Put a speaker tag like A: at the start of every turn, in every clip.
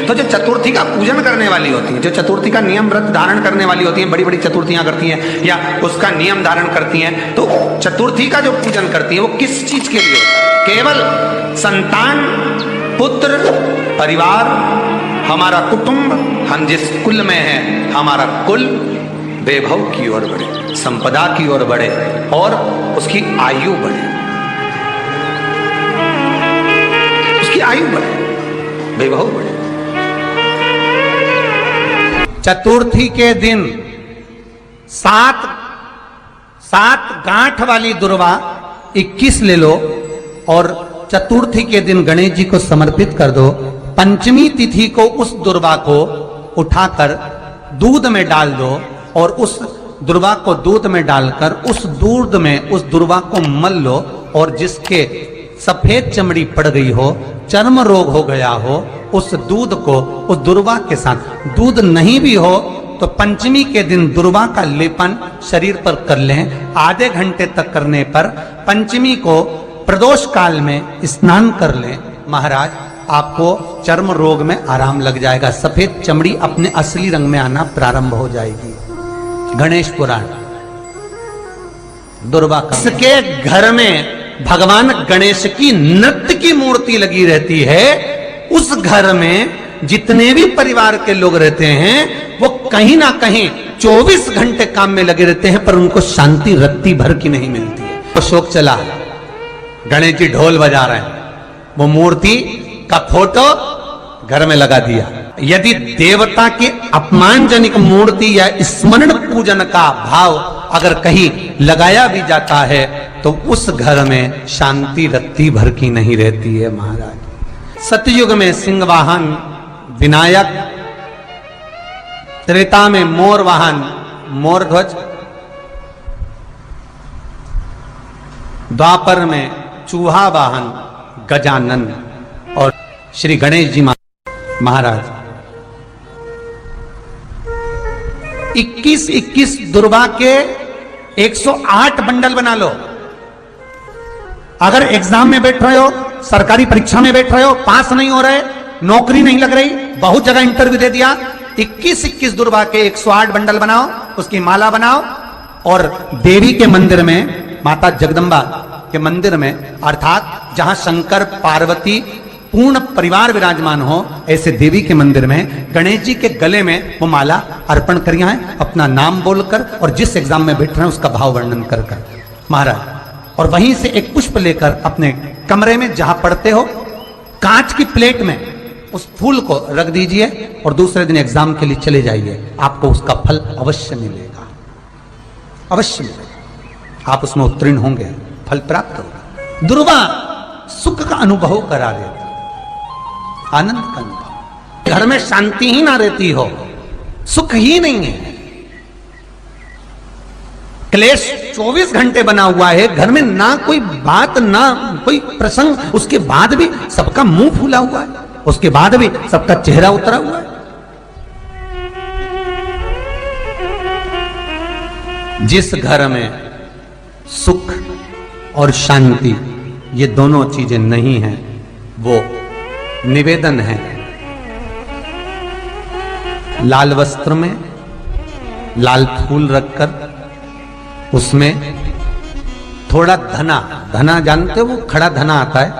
A: तो जो चतुर्थी का पूजन करने वाली होती है, जो चतुर्थी का नियम व्रत धारण करने वाली होती है, बड़ी बड़ी चतुर्थियां करती हैं या उसका नियम धारण करती हैं, तो चतुर्थी का जो पूजन करती है वो किस चीज के लिए होता है? केवल संतान, पुत्र, परिवार, हमारा कुटुंब, हम जिस कुल में हैं, हमारा कुल वैभव की ओर बढ़े, संपदा की ओर बढ़े और उसकी आयु बढ़े, उसकी आयु बढ़े, वैभव बढ़े। चतुर्थी के दिन सात गांठ वाली दुर्वा 21 ले लो और चतुर्थी के दिन गणेश जी को समर्पित कर दो। पंचमी तिथि को उस दुर्वा को उठाकर दूध में डाल दो और उस दुर्वा को दूध में डालकर उस दूध में उस दुर्वा को मल लो, और जिसके सफेद चमड़ी पड़ गई हो, चर्म रोग हो गया हो, उस दूध को उस दुर्वा के साथ, दूध नहीं भी हो तो पंचमी के दिन दुर्वा का लेपन शरीर पर कर लें। आधे घंटे तक करने पर पंचमी को प्रदोष काल में स्नान कर लें। महाराज, आपको चर्म रोग में आराम लग जाएगा, सफेद चमड़ी अपने असली रंग में आना प्रारंभ हो जाएगी। गणेश पुराण। दुर्वा का इसके घर में भगवान गणेश की नृत्य की मूर्ति लगी रहती है। उस घर में जितने भी परिवार के लोग रहते हैं वो कहीं ना कहीं 24 घंटे काम में लगे रहते हैं, पर उनको शांति रत्ती भर की नहीं मिलती है। तो शोक चला, गणेश जी ढोल बजा रहे हैं, वो मूर्ति का फोटो घर में लगा दिया। यदि देवता की अपमानजनक मूर्ति या स्मरण पूजन का भाव अगर कहीं लगाया भी जाता है तो उस घर में शांति रत्ती भर की नहीं रहती है। महाराज, सतयुग में सिंह वाहन विनायक, त्रेता में मोर वाहन मोर ध्वज, द्वापर में चूहा वाहन गजानन, और श्री गणेश जी महाराज 21 दुर्वा के 108 बंडल बना लो। अगर एग्जाम में बैठ रहे हो, सरकारी परीक्षा में बैठ रहे हो, पास नहीं हो रहे, नौकरी नहीं लग रही, बहुत जगह इंटरव्यू दे दिया, 21 दुर्वा के 108 बंडल बनाओ, उसकी माला बनाओ और देवी के मंदिर में, माता जगदम्बा के मंदिर में, अर्थात जहां शंकर पार्वती पूर्ण परिवार विराजमान हो, ऐसे देवी के मंदिर में गणेश जी के गले में वो माला अर्पण करिए हैं, अपना नाम बोलकर और जिस एग्जाम में बैठ रहे हैं उसका भाव वर्णन कर कर महाराज, और वहीं से एक पुष्प लेकर अपने कमरे में जहां पढ़ते हो कांच की प्लेट में उस फूल को रख दीजिए और दूसरे दिन एग्जाम के लिए चले जाइए। आपको उसका फल अवश्य मिलेगा, अवश्य मिलेगा, आप उसमें उत्तीर्ण होंगे, फल प्राप्त होगा। दुर्वा सुख का अनुभव करा देता, आनंद का अनुभव। घर में शांति ही ना रहती हो, सुख ही नहीं है, क्लेश 24 घंटे बना हुआ है घर में, ना कोई बात ना कोई प्रसंग, उसके बाद भी सबका मुंह फूला हुआ है, उसके बाद भी सबका चेहरा उतरा हुआ है। जिस घर में सुख और शांति ये दोनों चीजें नहीं हैं, वो निवेदन है लाल वस्त्र में लाल फूल रखकर उसमें थोड़ा धना, धना जानते हो, वो खड़ा धना आता है,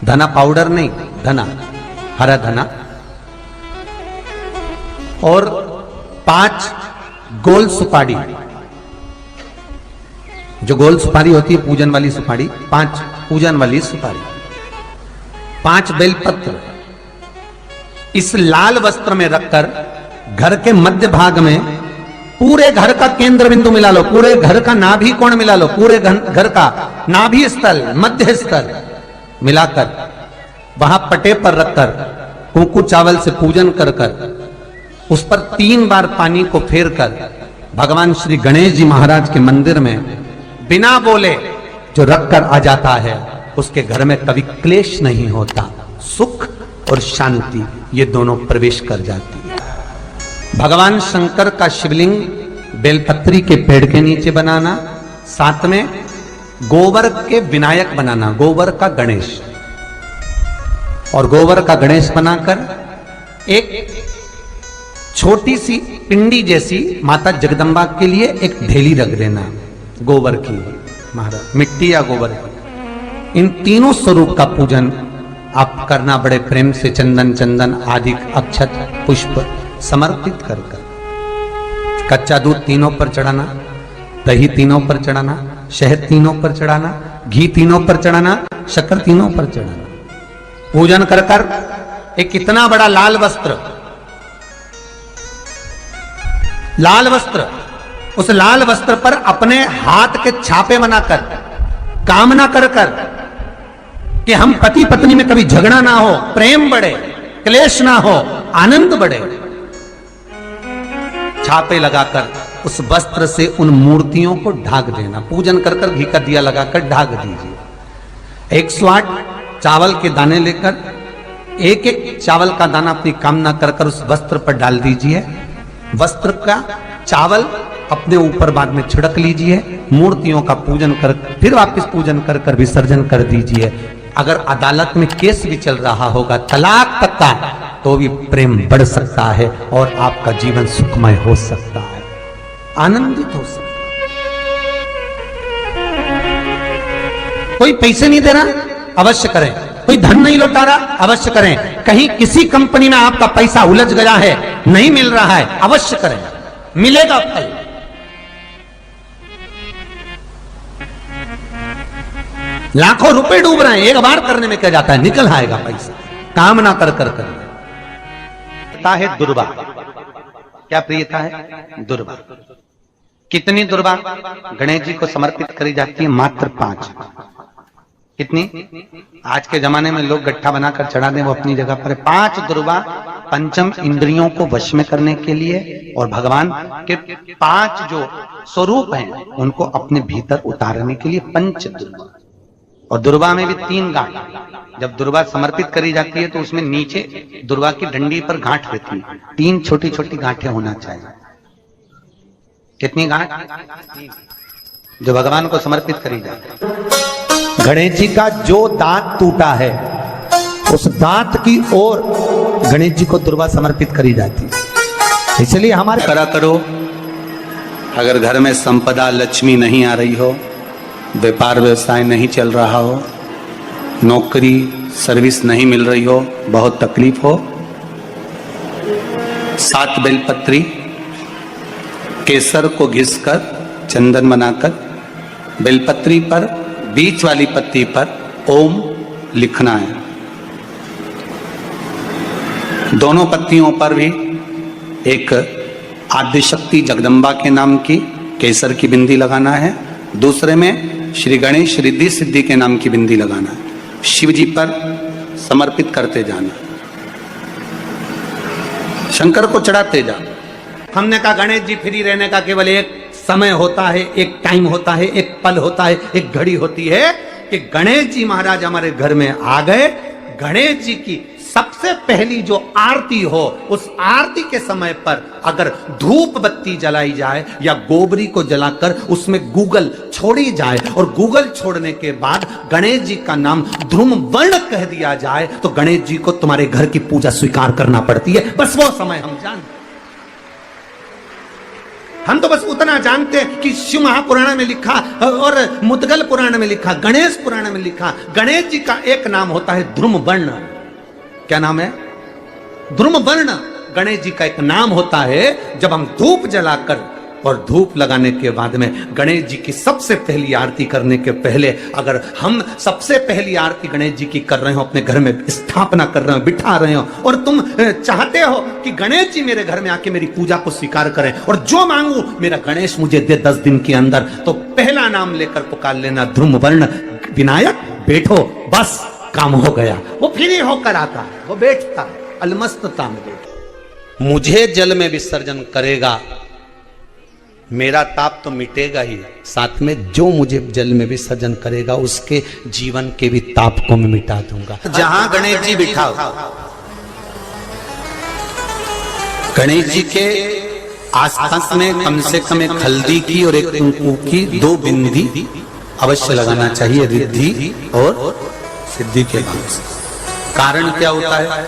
A: धना पाउडर नहीं, धना, हरा धना, और 5 गोल सुपारी, जो गोल सुपारी होती है पूजन वाली सुपारी, 5 पूजन वाली सुपारी, 5 बेलपत्र इस लाल वस्त्र में रखकर घर के मध्य भाग में पूरे घर का केंद्र बिंदु मिला लो, पूरे घर का नाभि कोण मिला लो, पूरे घर का नाभि स्थल, मध्य स्थल मिलाकर वहां पटे पर रखकर कुंकू चावल से पूजन कर कर उस पर 3 बार पानी को फेर कर भगवान श्री गणेश जी महाराज के मंदिर में बिना बोले जो रखकर आ जाता है, उसके घर में कभी क्लेश नहीं होता, सुख और शांति ये दोनों प्रवेश कर जाती है। भगवान शंकर का शिवलिंग बेलपत्री के पेड़ के नीचे बनाना, साथ में गोबर के विनायक बनाना, गोबर का गणेश, और गोबर का गणेश बनाकर एक छोटी सी पिंडी जैसी माता जगदम्बा के लिए एक ढेली रख देना गोबर की, महाराज मिट्टी या गोबर की। इन तीनों स्वरूप का पूजन आप करना बड़े प्रेम से, चंदन चंदन आदि अक्षत पुष्प समर्पित कर कर। कच्चा दूध तीनों पर चढ़ाना, दही तीनों पर चढ़ाना, शहद तीनों पर चढ़ाना, घी तीनों पर चढ़ाना, शक्कर तीनों पर चढ़ाना। पूजन कर कर एक इतना बड़ा लाल वस्त्र, लाल वस्त्र, उस लाल वस्त्र पर अपने हाथ के छापे बनाकर कामना कर कर कि हम पति पत्नी में कभी झगड़ा ना हो, प्रेम बढ़े, क्लेश ना हो, आनंद बढ़े। छापे लगाकर उस वस्त्र से उन मूर्तियों को ढाक देना। पूजन कर कर घी का दिया लगाकर ढाक दीजिए। 108 चावल के दाने लेकर एक एक चावल का दाना अपनी कामना कर कर उस वस्त्र पर डाल दीजिए। वस्त्र का चावल अपने ऊपर बाद में छिड़क लीजिए। मूर्तियों का पूजन कर फिर वापस पूजन कर कर विसर्जन कर दीजिए। अगर अदालत में केस भी चल रहा होगा तलाक तक का, तो भी प्रेम बढ़ सकता है और आपका जीवन सुखमय हो सकता है, आनंदित हो सकता है। कोई पैसे नहीं दे रहा, अवश्य करें। कोई धन नहीं लौटा रहा, अवश्य करें। कहीं किसी कंपनी में आपका पैसा उलझ गया है, नहीं मिल रहा है, अवश्य करें, मिलेगा फल। लाखों रुपए डूब रहे हैं, एक बार करने में क्या जाता है, निकल आएगा पैसा। कामना कर कर कर है दुर्वा। क्या प्रियता है? दुर्वा। कितनी दुर्वा गणेश जी को समर्पित करी जाती है? मात्र 5। कितनी? आज के जमाने में लोग गट्ठा बनाकर चढ़ा दें, वो अपनी जगह पर 5 दुर्वा पंचम इंद्रियों को वश में करने के लिए और भगवान के 5 जो स्वरूप हैं उनको अपने भीतर उतारने के लिए पंच दुर्वा। और दुर्वा में भी 3 गांठ। जब दुर्वा समर्पित करी जाती है तो उसमें नीचे दुर्वा की डंडी पर गांठ रहती है, 3 छोटी छोटी गांठें होना चाहिए। कितनी गांठ? जो भगवान को समर्पित करी जाती है। गणेश जी का जो दांत टूटा है उस दांत की ओर गणेश जी को दुर्वा समर्पित करी जाती है। इसलिए हमारे
B: करा करो। अगर घर में संपदा लक्ष्मी नहीं आ रही हो, व्यापार व्यवसाय नहीं चल रहा हो, नौकरी सर्विस नहीं मिल रही हो, बहुत तकलीफ हो, 7 बेलपत्री केसर को घिसकर चंदन बनाकर बेलपत्री पर बीच वाली पत्ती पर ओम लिखना है। दोनों पत्तियों पर भी एक आदिशक्ति जगदम्बा के नाम की केसर की बिंदी लगाना है, दूसरे में श्री गणेश रिद्धि सिद्धि के नाम की बिंदी लगाना है। शिव जी पर समर्पित करते जाना, शंकर को चढ़ाते जाना।
A: हमने कहा गणेश जी फ्री रहने का केवल एक समय होता है, एक टाइम होता है, एक पल होता है, एक घड़ी होती है कि गणेश जी महाराज हमारे घर में आ गए। गणेश जी की सबसे पहली जो आरती हो, उस आरती के समय पर अगर धूप बत्ती जलाई जाए या गोबरी को जलाकर उसमें गूगल छोड़ी जाए और गूगल छोड़ने के बाद गणेश जी का नाम ध्रुम वर्ण कह दिया जाए तो गणेश जी को तुम्हारे घर की पूजा स्वीकार करना पड़ती है। बस वो समय हम जानते। हम तो बस उतना जानते हैं कि शिव महापुराण में लिखा और मुद्गल पुराण में लिखा, गणेश पुराण में लिखा, गणेश जी का एक नाम होता है ध्रुम वर्ण। क्या नाम है? ध्रुम वर्ण गणेश जी का एक नाम होता है। जब हम धूप जलाकर और धूप लगाने के बाद में गणेश जी की सबसे पहली आरती करने के पहले अगर हम सबसे पहली आरती गणेश जी की कर रहे हो, अपने घर में स्थापना कर रहे हो, बिठा रहे हो और तुम चाहते हो कि गणेश जी मेरे घर में आके मेरी पूजा को स्वीकार करें और जो मांगू मेरा गणेश मुझे दे 10 दिन के अंदर, तो पहला नाम लेकर पुकार लेना ध्रुम वर्ण विनायक, बैठो, बस काम हो गया। वो फ्री होकर आता है, वो बैठता है, अलमस्तता में बैठता। मुझे जल में विसर्जन करेगा, मेरा ताप तो मिटेगा ही, साथ में जो मुझे जल में विसर्जन करेगा उसके जीवन के भी ताप को मैं मिटा दूंगा।
B: जहां गणेश जी बिठाओ, गणेश जी के आसपास में कम से कम एक हल्दी की और एक कुंकू की 2 बिंदी अवश्य लगाना चाहिए, रिद्धि और सिद्धि के नाम से। कारण क्या होता है?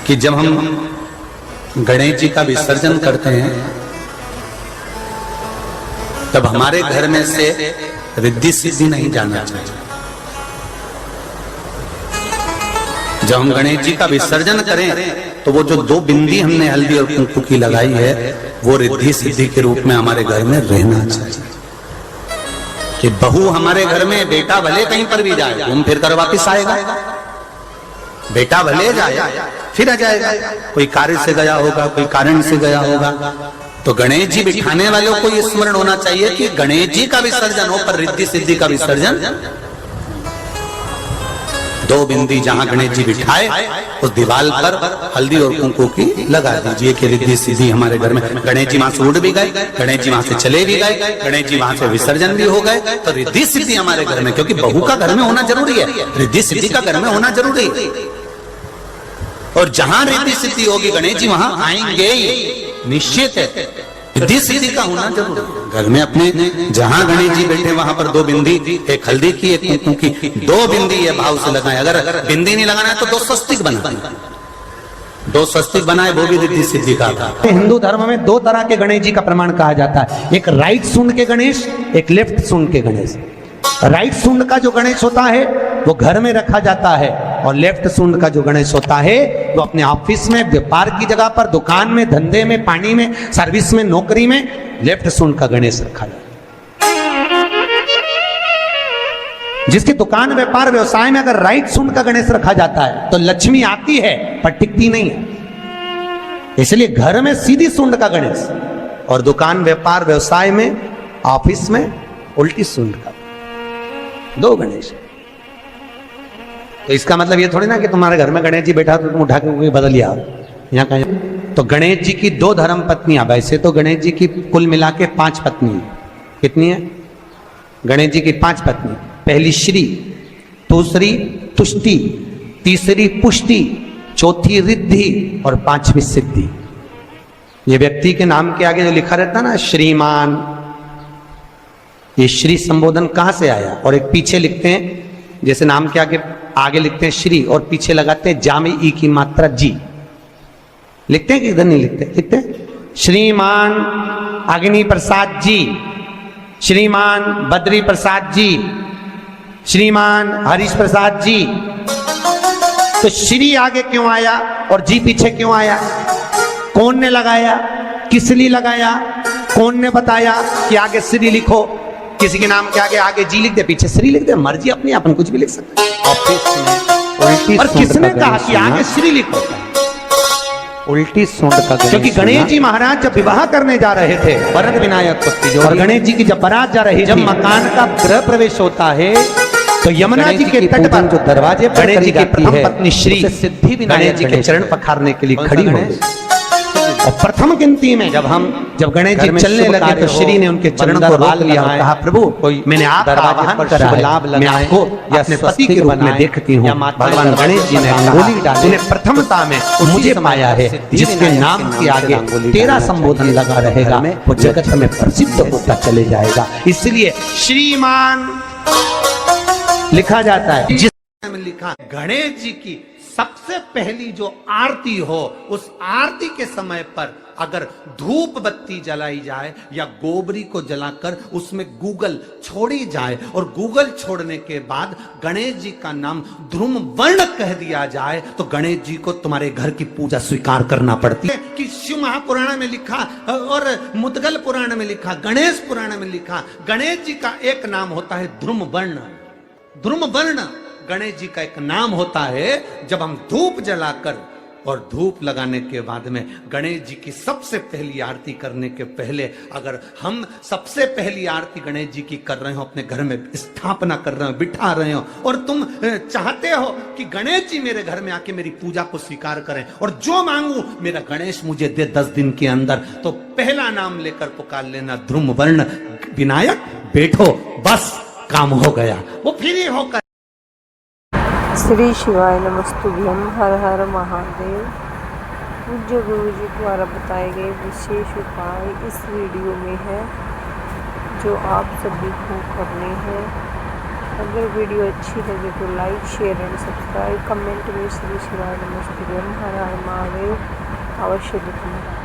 B: कि जब हम गणेश जी का विसर्जन करते हैं तब हमारे घर में से रिद्धि सिद्धि नहीं जाना चाहिए। जब हम गणेश जी का विसर्जन करें तो वो जो 2 बिंदी हमने हल्दी और कुंकू की लगाई है वो रिद्धि सिद्धि के रूप में हमारे घर में रहना चाहिए। कि बहू हमारे घर में, बेटा भले कहीं पर भी जाए घूम फिर कर वापिस आएगा, बेटा भले जाए फिर आ जाएगा, कोई कार्य से गया होगा, कोई कारण से गया होगा। तो गणेश जी बिठाने वालों को ये स्मरण होना चाहिए कि गणेश जी का विसर्जन हो पर रिद्धि सिद्धि का विसर्जन। 2 बिंदी जहां गणेश जी बिठाए उस दीवार पर हल्दी और कुंकू की लगा दीजिए कि रिद्धि सिद्धि हमारे घर में। गणेश जी वहां से उड़ भी गए, गणेश जी वहां से चले भी गए, गणेश जी वहां से विसर्जन भी हो गए, तो रिद्धि सिद्धि हमारे घर में, क्योंकि बहू का घर में होना जरूरी है, रिद्धि सिद्धि का घर में होना जरूरी है। और जहां रिद्धि सिद्धि होगी गणेश जी वहां आएंगे ही, निश्चित है। रिद्धि सिद्धि का होना जरूरी है। घर में अपने जहां गणेश जी बैठे वहां पर 2 बिंदी, एक हल्दी की एक कुंकू की, 2 बिंदी ये भाव से लगाए। अगर बिंदी नहीं लगाना है तो 2 स्वस्तिक बनाए, 2 स्वस्तिक बनाए, वो भी रिद्धि सिद्धि का था।
A: हिंदू धर्म में 2 तरह के गणेश जी का प्रमाण कहा जाता है, एक राइट सूंड के गणेश, एक लेफ्ट सूंड के गणेश। राइट सूंड का जो गणेश होता है वो घर में रखा जाता है, और लेफ्ट सूंड का जो गणेश होता है वो अपने ऑफिस में, व्यापार की जगह पर, दुकान में, धंधे में, पानी में, सर्विस में, नौकरी में लेफ्ट सूंड का गणेश रखा जाता है। जिसकी दुकान, व्यापार, व्यवसाय में अगर राइट सूंड का गणेश रखा जाता है तो लक्ष्मी आती है पर टिकती नहीं है। इसलिए घर में सीधी सूंड का गणेश और दुकान, व्यापार, व्यवसाय में, ऑफिस में उल्टी सूंड का, 2 गणेश। तो इसका मतलब ये थोड़ी ना कि तुम्हारे घर में गणेश जी बैठा तो तुम उठा के कोई बदल आओ यहाँ कहीं। तो गणेश जी की 2 धर्म पत्नियां, वैसे तो गणेश जी की कुल मिला के 5 पत्नी है। कितनी है? गणेश जी की 5 पत्नी। पहली श्री, दूसरी तुष्टि, तीसरी पुष्टि, चौथी रिद्धि और 5वीं सिद्धि। ये व्यक्ति के नाम के आगे जो लिखा रहता है ना श्रीमान, ये श्री संबोधन कहां से आया? और एक पीछे लिखते हैं, जैसे नाम के आगे लिखते हैं श्री और पीछे लगाते हैं जा में ई की मात्रा जी। लिखते हैं कि इधर नहीं लिखते? लिखते हैं श्रीमान अग्नि प्रसाद जी, श्रीमान बद्री प्रसाद जी, श्रीमान हरीश प्रसाद जी। तो श्री आगे क्यों आया और जी पीछे क्यों आया? कौन ने लगाया? किस लिए लगाया? कौन ने बताया कि आगे श्री लिखो? किसी के नाम के आगे जी लिख दे, पीछे श्री लिख दे, मर्जी अपनी, अपन कुछ भी लिख सकते हैं। ऑफिस में और किसने कहा कि आगे श्री लिखो?
C: उल्टी सूंड का गणेश।
A: क्योंकि गणेश जी महाराज जब विवाह करने जा रहे थे, वरद विनायक और गणेश जी की जब बारात जा रही, जब मकान का गृह प्रवेश होता है तो यमुना जी के तट पर जो दरवाजे पर गणेश जी की प्रथम पत्नी श्री सिद्धि विनायक जी के चरण पखारने के लिए खड़ी हो गई। और प्रथम गिनती में जब गणेश जी चलने लगे तो श्री ने उनके चरण को रोक लिया और कहा, प्रभु मैंने आपका आवाहन करा है, मैं आपको अपने पति के रूप में देखती हूँ। भगवान गणेश जी ने अंगुली डाली, उन्हें प्रथमता में मुझे पाया है, जिसके नाम के आगे तेरा संबोधन लगा रहेगा वो जगत में प्रसिद्ध होता चले जाएगा। इसलिए श्रीमान लिखा जाता है। जिसमें लिखा गणेश जी की सबसे पहली जो आरती हो, उस आरती के समय पर अगर धूप बत्ती जलाई जाए या गोबरी को जलाकर उसमें गूगल छोड़ी जाए और गूगल छोड़ने के बाद गणेश जी का नाम ध्रुम वर्ण कह दिया जाए तो गणेश जी को तुम्हारे घर की पूजा स्वीकार करना पड़ती है। कि शिव महापुराण में लिखा और मुद्गल पुराण में लिखा, गणेश पुराण में लिखा, गणेश जी का एक नाम होता है ध्रुम वर्ण। ध्रुम वर्ण गणेश जी का एक नाम होता है। जब हम धूप जलाकर और धूप लगाने के बाद में गणेश जी की सबसे पहली आरती करने के पहले अगर हम सबसे पहली आरती गणेश जी की कर रहे हो, अपने घर में स्थापना कर रहे हो, बिठा रहे हो और तुम चाहते हो कि गणेश जी मेरे घर में आके मेरी पूजा को स्वीकार करें और जो मांगू मेरा गणेश मुझे दे 10 दिन के अंदर, तो पहला नाम लेकर पुकार लेना ध्रुम वर्ण विनायक, बैठो बस काम हो गया, वो फ्री होकर।
D: श्री शिवाय नमस्तुभ्यम, हर हर महादेव। पूज्य गुरु जी द्वारा बताए गए विशेष उपाय इस वीडियो में है जो आप सभी को करने हैं। अगर वीडियो अच्छी लगे तो like share and subscribe, comment में श्री शिवाय नमस्तुभ्यम हर हर महादेव अवश्य लिखना।